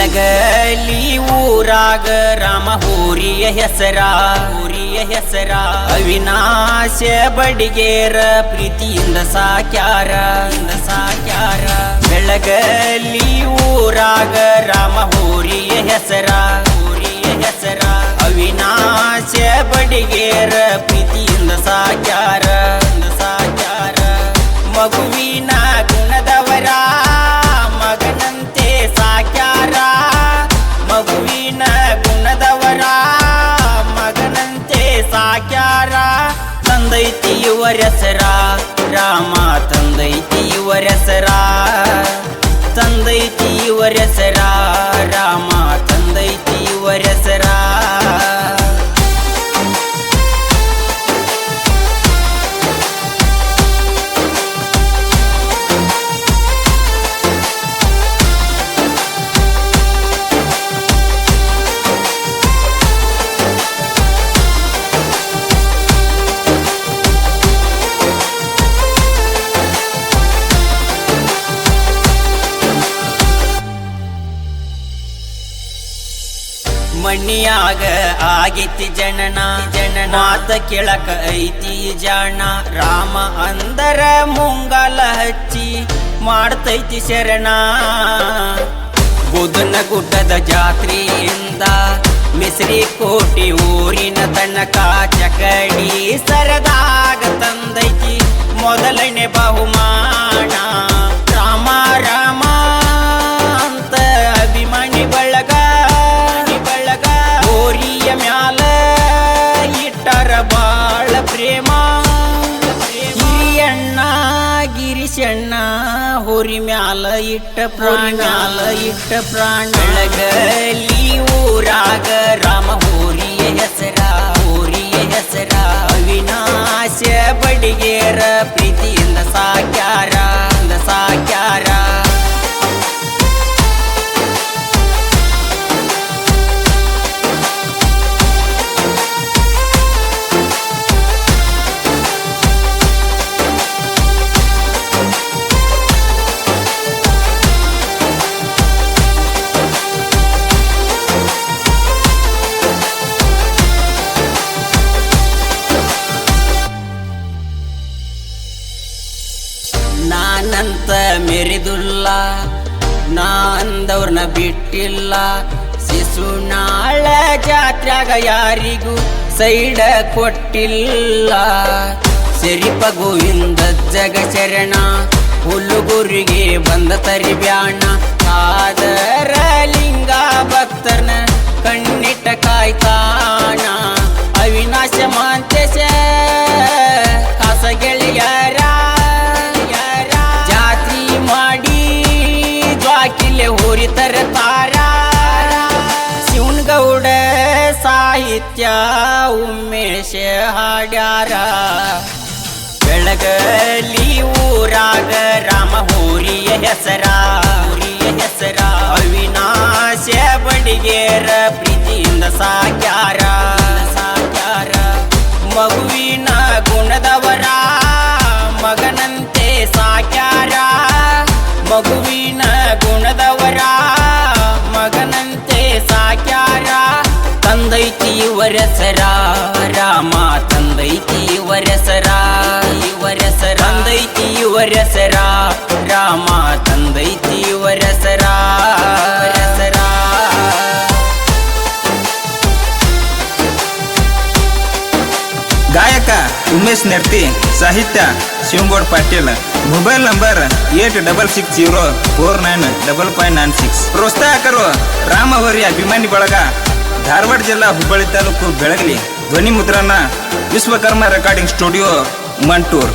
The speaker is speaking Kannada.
ಬೆಳಗಲಿ ಊರಾಗ ರಾಮ ಹೋರಿಯ ಹೆಸರ ಅವಿನಾಶ ಬಡಿಗೇರ ಪ್ರೀತಿಯಿಂದ ಸಾಕ್ಯಾರ ಬೆಳಗಲಿ ಊರಾಗ ರಾಮ ಹೋರಿಯ ಹೆಸರ ಅವಿನಾಶ ಬಡಿಗೇರ ಪ್ರೀತಿಯಿಂದ ಸಾಕ್ಯಾರ ಮಗುವಿನ ಗುಣದವರ ಮಗನಂತೆ ಸಾಕ್ಯಾರ ಮಗುವಿನ ಗುಣದವರ ಮಗನಂತೆ ಸಾಕ್ಯಾರ ತಂದೈತಿ ಇವರೆಸರ ರಾಮ ತಂದೈತಿ ಇವರೆಸರ ತಂದೈತಿ ಇವರೆಸರ ರಾಮ ತಂದೈತಿ ಇವರೆಸರ ಮಣ್ಣಿಯಾಗ ಆಗೈತಿ ಜನನ ಮಾತ ಕೆಳಕ ಐತಿ ಜಾಣ ರಾಮ ಅಂದರ ಮುಂಗಾಲ ಹಚ್ಚಿ ಮಾಡ್ತೈತಿ ಶರಣ ಬುಧನ ಗುಡ್ಡದ ಜಾತ್ರೆಯಿಂದ ಮಿಸ್ರಿ ಕೋಟಿ ಊರಿನ ತನಕ ಚಕಡಿ ಸರದಾಗ ತಂದೈತಿ ಮೊದಲನೇ ಬಹುಮಾನ ರಾಮ ರಾಮ ಅಂತ ಅಭಿಮಾನಿ ಬಳಗ ಹೋರಿಯ ಮ್ಯಾಲ ಇಟ್ಟರ ಬಾಳ ಪ್ರೇಮ ಹಿರಿಯಣ್ಣ ಗಿರಿಶಣ್ಣ ಹೋರಿ ಮ್ಯಾಲ ಇಟ್ಟ ಪ್ರಾಣ ಬೆಳಗಲಿ ಊರಾಗ ರಾಮ ಹೋರಿಯ ಹೆಸರ ಅವಿನಾಶ ಬಡಿಗೇರ ಪ್ರೀತಿಯಿಂದ ಸಾಕ್ಯಾರ ನಾನಂತ ಮೆರಿದುಲ್ಲ ನಾ ಅಂದವ್ರನ್ನ ಬಿಟ್ಟಿಲ್ಲ ಶಿಶುನಾಳ ಜಾತ್ರ್ಯಾಗ ಯಾರಿಗೂ ಸೈಡ ಕೊಟ್ಟಿಲ್ಲ ಸರಿಪ ಗೋವಿಂದ ಜಗ ಶರಣ ಹುಲ್ಲುಗುರಿಗೆ ಬಂದ ತರಿಬ್ಯಾಣ ಆದರ ಲಿಂಗ ಭಕ್ತರ್ನ ಕಣ್ಣಿಟ್ಟ ಕಾಯ್ತಾನ ಅವಿನಾಶ ಮಾಂತೇಶ ಕಾಸ ಗೆಳೆಯರ ಹೋರಿ ತರತಾರ ಶಿವನಗೌಡ ಸಾಹಿತ್ಯ ಉಮೇಶ ಹಾಡ್ಯಾರ ಬೆಳಗಲಿ ಊರಾಗ ರಾಮ ಹೋರಿಯ ಹೆಸರ ಅವಿನಾಶ ಬಡಿಗೇರ ಪ್ರೀತಿಯಿಂದ ಸಾಕ್ಯಾರ ಮಗುವಿನ ಗುಣದವರ ಮಗನಂತೆ ಸಾಕ್ಯಾರ ಮಗುವಿನ ಗುಣದವರ ಮಗನಂತೆ ಸಾಕ್ಯಾರ ತಂದೈತಿ ಇವರೆಸರ ರಾಮ ತಂದೈತಿ ಇವರೆಸರ ತಂದೈತಿ ಇವರೆಸರ ರಾಮ ತಂದೈತಿ ಇವರೆಸರ ಗಾಯಕ ಉಮೇಶ್ ನೆರ್ತಿ ಸಾಹಿತ್ಯ ಶಿವಗೌಡ ಪಾಟೀಲ್ ಮೊಬೈಲ್ ನಂಬರ್ 8660495596 ಪ್ರೋತ್ಸಾಹಕರು ರಾಮ ಹೋರಿ ಅಭಿಮಾನಿ ಬಳಗ ಧಾರವಾಡ ಜಿಲ್ಲಾ ಹುಬ್ಬಳ್ಳಿ ತಾಲೂಕು ಬೆಳಗಲಿ ಧ್ವನಿ ಮುದ್ರಣ ವಿಶ್ವಕರ್ಮ ರೆಕಾರ್ಡಿಂಗ್ ಸ್ಟುಡಿಯೋ ಮಂಟೂರ್